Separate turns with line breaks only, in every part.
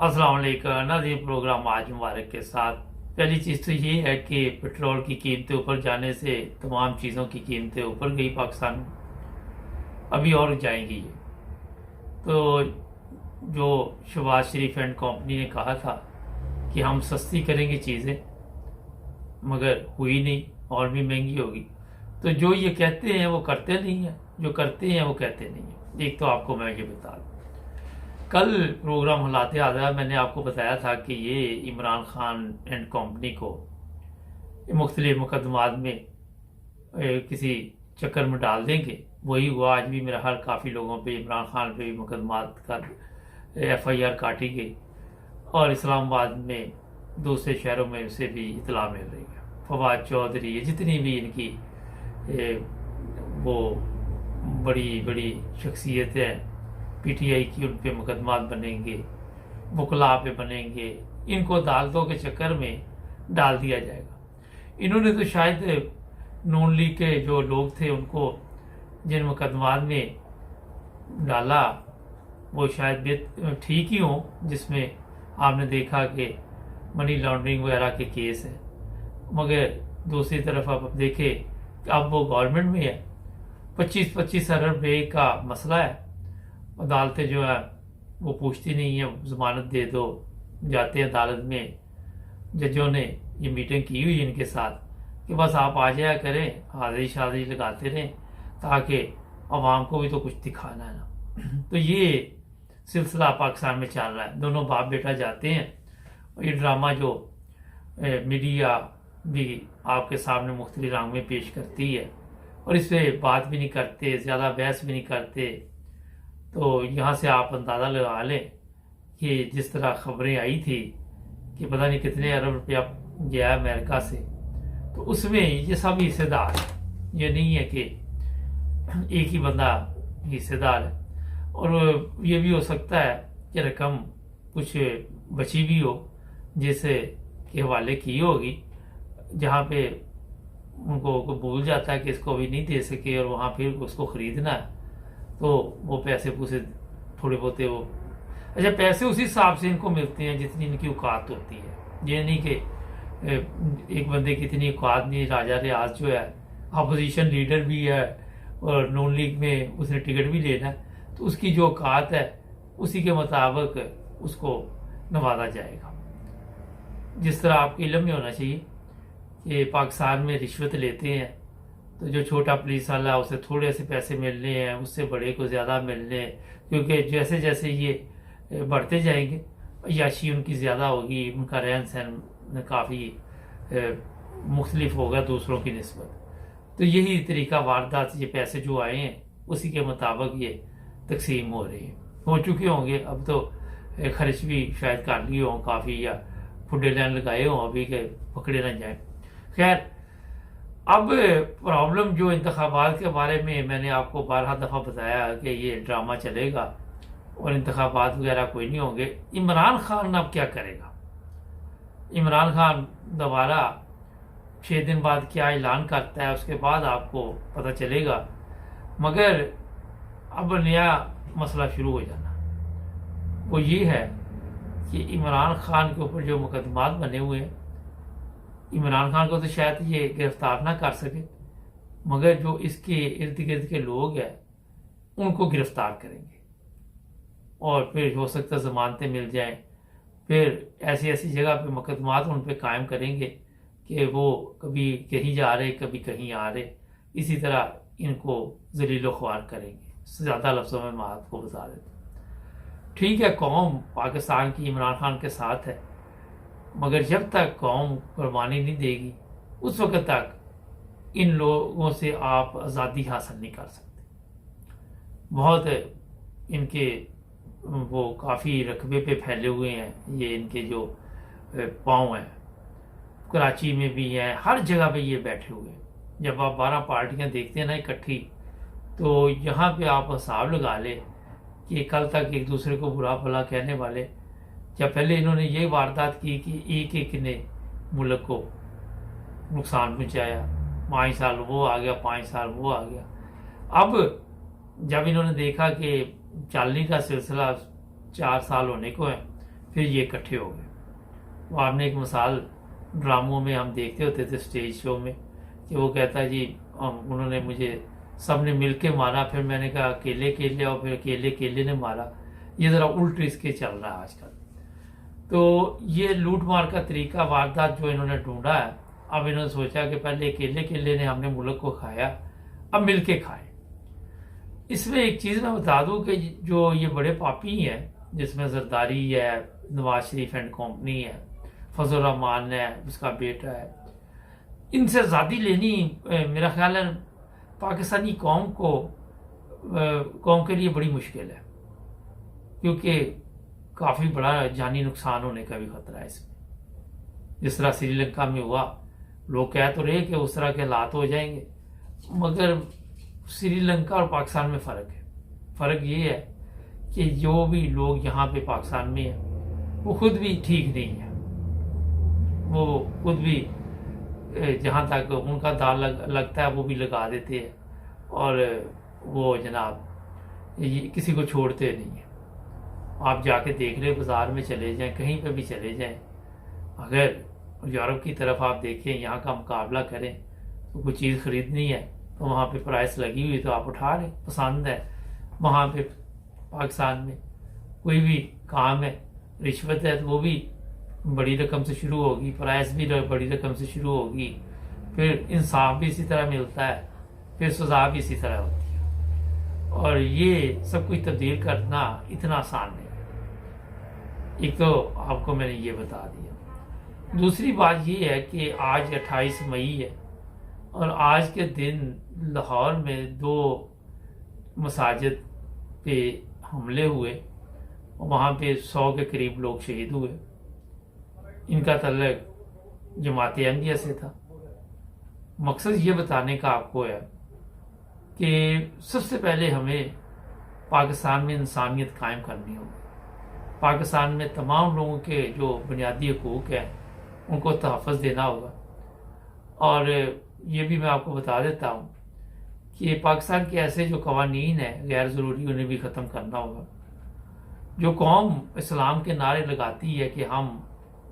अस्सलाम वालेकुम नाज़रीन, प्रोग्राम आज मुबारक के साथ। पहली चीज़ तो ये है कि पेट्रोल की कीमतें ऊपर जाने से तमाम चीज़ों की कीमतें ऊपर गई पाकिस्तान में, अभी और जाएंगी ये। तो जो शहबाज शरीफ एंड कंपनी ने कहा था कि हम सस्ती करेंगे चीज़ें, मगर हुई नहीं, और भी महंगी होगी। तो जो ये कहते हैं वो करते नहीं हैं, जो करते हैं वो कहते नहीं हैं। एक तो आपको मैं ये बता दूँ, कल प्रोग्राम हिलाते आया मैंने आपको बताया था कि ये इमरान खान एंड कंपनी को मुख्तलिफ मुकदमात में किसी चक्कर में डाल देंगे। वही हुआ, आज भी मेरा हाल काफ़ी लोगों पे, इमरान खान पे भी मुकदमात का FIR काटी गई, और इस्लामाबाद में दूसरे शहरों में उसे भी इतला मिल रही है। फवाद चौधरी, जितनी भी इनकी वो बड़ी बड़ी शख्सियतें PTI की, उन पे मुकदमात बनेंगे, वकला पे बनेंगे, इनको अदालतों के चक्कर में डाल दिया जाएगा। इन्होंने तो शायद नून लीग के जो लोग थे उनको जिन मुकदमात में डाला वो शायद ठीक ही हो, जिसमें आपने देखा कि मनी लॉन्ड्रिंग वगैरह के केस है। मगर दूसरी तरफ आप देखें कि अब वो गवर्नमेंट में है, 25-25 अरब रुपये का मसला है। अदालतें जो है वो पूछती नहीं है, जमानत दे दो, जाते हैं अदालत में। जजों ने ये मीटिंग की हुई इनके साथ कि बस आप आ जाया करें, हाजिरी शादी लगाते रहें, ताकि अवाम को भी तो कुछ दिखाना है ना। तो ये सिलसिला पाकिस्तान में चल रहा है, दोनों बाप बेटा जाते हैं, और ये ड्रामा जो मीडिया भी आपके सामने मुख्तलिफ रंग में पेश करती है, और इस पर बात भी नहीं करते, ज़्यादा बहस भी नहीं करते। तो यहाँ से आप अंदाज़ा लगा लें कि जिस तरह खबरें आई थी कि पता नहीं कितने अरब रुपया गया अमेरिका से, तो उसमें ये सब हिस्सेदार हैं। ये नहीं है कि एक ही बंदा हिस्सेदार है। और ये भी हो सकता है कि रकम कुछ बची भी हो, जैसे के हवाले की होगी, जहाँ पे उनको भूल जाता है कि इसको अभी नहीं दे सके, और वहाँ फिर उसको ख़रीदना है, तो वो पैसे पूसे थोड़े बहुते वो, अच्छा पैसे उसी हिसाब से इनको मिलते हैं जितनी इनकी औकात होती है। ये नहीं कि एक बंदे की इतनी औकात नहीं। राजा रियाज जो है अपोजिशन लीडर भी है, और नून लीग में उसने टिकट भी लेना है, तो उसकी जो औकात है उसी के मुताबिक उसको नवाजा जाएगा। जिस तरह आपके इल्म में होना चाहिए कि पाकिस्तान में रिश्वत लेते हैं, तो जो छोटा पुलिस वाला उसे थोड़े से पैसे मिलने हैं, उससे बड़े को ज़्यादा मिलने हैं, क्योंकि जैसे जैसे ये बढ़ते जाएंगे अय्याशी उनकी ज़्यादा होगी, उनका रहन सहन काफ़ी मुख्तलिफ होगा दूसरों की निस्बत। तो यही तरीका वारदात, ये पैसे जो आए हैं उसी के मुताबिक ये तकसीम हो रही है, हो चुके होंगे। अब तो खर्च भी शायद कर लिए हों काफ़ी, या फुडे लाइन लगाए हों अभी के पकड़े ना जाए। खैर, अब प्रॉब्लम जो इंतखाबात के बारे में मैंने आपको 12 दफ़ा बताया कि ये ड्रामा चलेगा और इंतखाबात वगैरह कोई नहीं होंगे। इमरान खान अब क्या करेगा? इमरान खान दोबारा 6 दिन बाद क्या ऐलान करता है, उसके बाद आपको पता चलेगा। मगर अब नया मसला शुरू हो जाना, वो ये है कि इमरान खान के ऊपर जो मुकदमात बने हुए हैं, इमरान खान को तो शायद ये गिरफ्तार ना कर सके, मगर जो इसके इर्द गिर्द के लोग हैं उनको गिरफ्तार करेंगे, और फिर हो सकता है जमानतें मिल जाएं। फिर ऐसी ऐसी जगह पे मुकदमात उन पे कायम करेंगे कि वो कभी कहीं जा रहे, कभी कहीं आ रहे। इसी तरह इनको जलील ख्वार करेंगे। ज़्यादा लफ्ज़ों में मैं आपको बता देता हूँ। ठीक है, कौम पाकिस्तान की इमरान खान के साथ है, मगर जब तक कौम कुर्बानी नहीं देगी उस वक्त तक इन लोगों से आप आज़ादी हासिल नहीं कर सकते। बहुत इनके वो काफ़ी रकबे पे फैले हुए हैं, ये इनके जो पाँव हैं, कराची में भी हैं, हर जगह पे ये बैठे हुए हैं। जब आप 12 पार्टियां देखते हैं ना इकट्ठी, तो यहाँ पे आप हिसाब लगा लें कि कल तक एक दूसरे को बुरा भला कहने वाले, जब पहले इन्होंने ये वारदात की कि एक एक ने मुल्क को नुकसान पहुँचाया, 5 साल वो आ गया, 5 साल वो आ गया। अब जब इन्होंने देखा कि चालनी का सिलसिला 4 साल होने को है, फिर ये इकट्ठे हो गए। वो आपने एक मिसाल ड्रामों में हम देखते होते थे, स्टेज शो में, कि वो कहता है जी उन्होंने मुझे सब ने मिल के मारा, फिर मैंने कहा अकेले अकेले, और फिर अकेले अकेले ने मारा। ये ज़रा उल्ट इसके चल रहा है आजकल। तो ये लूट मार का तरीका, वारदात जो इन्होंने ढूंढा है, अब इन्होंने सोचा कि पहले अकेले अकेले ने हमने मुल्क को खाया, अब मिल के खाए। इसमें एक चीज़ मैं बता दूं कि जो ये बड़े पापी हैं, जिसमें जरदारी है, नवाज शरीफ एंड कंपनी है, फजल रहमान है, उसका बेटा है, इनसे आज़ादी लेनी मेरा ख्याल है पाकिस्तानी कौम के लिए बड़ी मुश्किल है, क्योंकि काफ़ी बड़ा जानी नुकसान होने का भी खतरा है इसमें। जिस तरह श्रीलंका में हुआ, लोग कह तो रहे कि उस तरह के हालात हो जाएंगे, मगर श्रीलंका और पाकिस्तान में फ़र्क है। फ़र्क ये है कि जो भी लोग यहाँ पे पाकिस्तान में हैं वो खुद भी ठीक नहीं है। वो खुद भी जहाँ तक उनका दाल लगता है वो भी लगा देते हैं, और वो जनाब किसी को छोड़ते नहीं है। आप जाके देख रहे, बाज़ार में चले जाएं, कहीं पे भी चले जाएं, अगर यूरोप की तरफ आप देखें, यहाँ का मुकाबला करें, तो कोई चीज़ ख़रीदनी है तो वहाँ पे प्राइस लगी हुई तो आप उठा लें, पसंद है। वहाँ पे पाकिस्तान में कोई भी काम है, रिश्वत है, तो वो भी बड़ी रकम से शुरू होगी, प्राइस भी बड़ी रकम से शुरू होगी, फिर इंसाफ भी इसी तरह मिलता है, फिर सज़ा भी इसी तरह होती है। और ये सब कुछ तब्दील करना इतना आसान नहीं है। एक तो आपको मैंने ये बता दिया। दूसरी बात ये है कि आज 28 मई है, और आज के दिन लाहौर में 2 मसाजिद पे हमले हुए, वहाँ पे 100 के करीब लोग शहीद हुए। इनका तल्लुक जमात अहमदिया से था। मकसद ये बताने का आपको है कि सबसे पहले हमें पाकिस्तान में इंसानियत कायम करनी होगी। पाकिस्तान में तमाम लोगों के जो बुनियादी हकूक़ हैं उनको तहफ़्फ़ुज़ देना होगा। और ये भी मैं आपको बता देता हूँ कि पाकिस्तान के ऐसे जो कवानीन हैं गैर ज़रूरी, उन्हें भी ख़त्म करना होगा। जो कौम इस्लाम के नारे लगाती है कि हम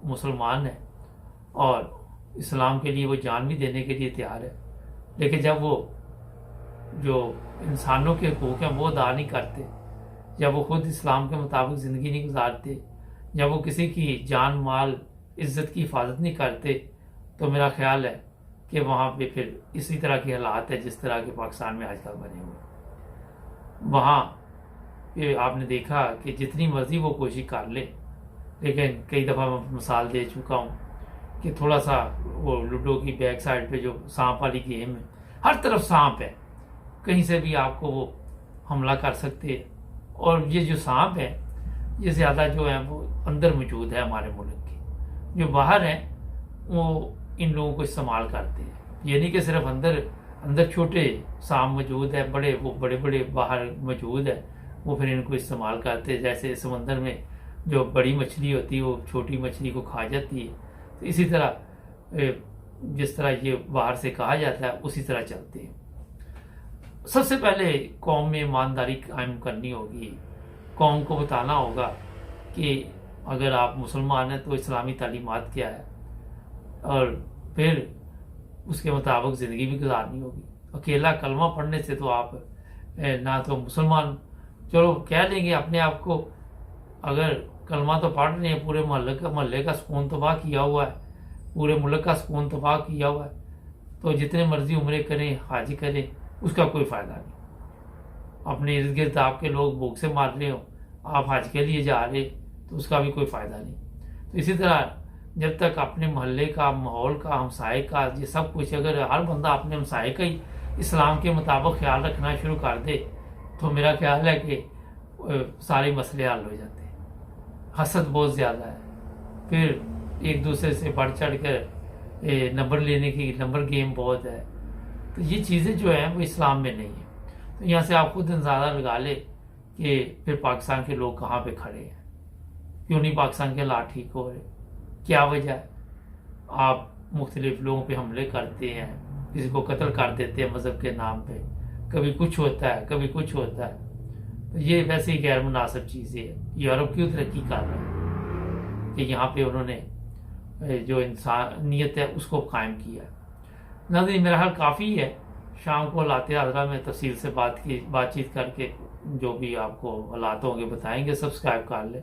मुसलमान हैं और इस्लाम के लिए वो जान भी देने के लिए तैयार है, लेकिन जब वो जो इंसानों के हकूक़ हैं वो अदा नहीं करते, जब वो खुद इस्लाम के मुताबिक ज़िंदगी नहीं गुजारते, जब वो किसी की जान माल इज़्ज़त की हिफाजत नहीं करते, तो मेरा ख्याल है कि वहाँ पे फिर इसी तरह के हालात है जिस तरह के पाकिस्तान में आजकल बने हुए। वहाँ पे आपने देखा कि जितनी मर्जी वो कोशिश कर ले, लेकिन कई दफ़ा मैं मिसाल दे चुका हूँ कि थोड़ा सा वो लूडो की बैक साइड पे जो सांप वाली गेम है, हर तरफ सांप है, कहीं से भी आपको वो हमला कर सकते हैं। और ये जो सांप है ये ज़्यादा जो है वो अंदर मौजूद है हमारे मुल्क के, जो बाहर हैं वो इन लोगों को इस्तेमाल करते हैं। ये नहीं कि सिर्फ अंदर छोटे सांप मौजूद है, बड़े बड़े बाहर मौजूद है, वो फिर इनको इस्तेमाल करते हैं। जैसे समंदर में जो बड़ी मछली होती है वो छोटी मछली को खा जाती है, तो इसी तरह जिस तरह ये बाहर से कहा जाता है उसी तरह चलते हैं। सबसे पहले कौम में ईमानदारी कायम करनी होगी। कौम को बताना होगा कि अगर आप मुसलमान हैं तो इस्लामी तालीमात क्या है, और फिर उसके मुताबिक ज़िंदगी भी गुजारनी होगी। अकेला कलमा पढ़ने से तो आप ना तो मुसलमान, चलो कह लेंगे अपने आप को, अगर कलमा तो पढ़ रहे हैं, पूरे मोहल्ले का सुकून तबाह किया हुआ है, पूरे मुल्क का सुकून तबाह किया हुआ है, तो जितने मर्जी उम्रे करें, हाजी करें, उसका कोई फ़ायदा नहीं। अपने इर्द गिर्द आपके लोग भूख से मार रहे हो, आप हज के लिए जा रहे, तो उसका भी कोई फ़ायदा नहीं। तो इसी तरह जब तक अपने मोहल्ले का, माहौल का, हमसाए का, ये सब कुछ अगर हर बंदा अपने हमसाए का ही इस्लाम के मुताबिक ख्याल रखना शुरू कर दे, तो मेरा ख्याल है कि सारे मसले हल हो जाते हैं। हसद बहुत ज़्यादा है, फिर एक दूसरे से बढ़ चढ़ कर नंबर लेने की नंबर गेम बहुत है, तो ये चीज़ें जो हैं वो इस्लाम में नहीं है। तो यहाँ से आप खुद अंदाज़ा लगा ले कि फिर पाकिस्तान के लोग कहाँ पे खड़े हैं, क्यों नहीं पाकिस्तान के हालात ठीक हो रहे, क्या वजह है। आप मुख्तलिफ लोगों पे हमले करते हैं, किसी को कत्ल कर देते हैं मज़हब के नाम पे, कभी कुछ होता है कभी कुछ होता है, तो ये वैसे ही गैर मुनासिब चीज़ें है। यूरोप क्यों तरक्की कर रहा है, कि यहाँ पे उन्होंने जो इंसानियत है उसको कायम किया। नाज़रीन, मेरा हाल काफ़ी है। शाम को लाते आजरा में तफसील से बातचीत करके जो भी आपको हालात होंगे बताएंगे। सब्सक्राइब कर लें।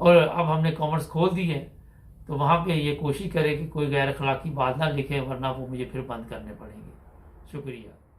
और अब हमने कॉमेंट्स खोल दिए हैं, तो वहाँ पे ये कोशिश करें कि कोई गैर अखलाकी बात ना लिखें, वरना वो मुझे फिर बंद करने पड़ेंगे। शुक्रिया।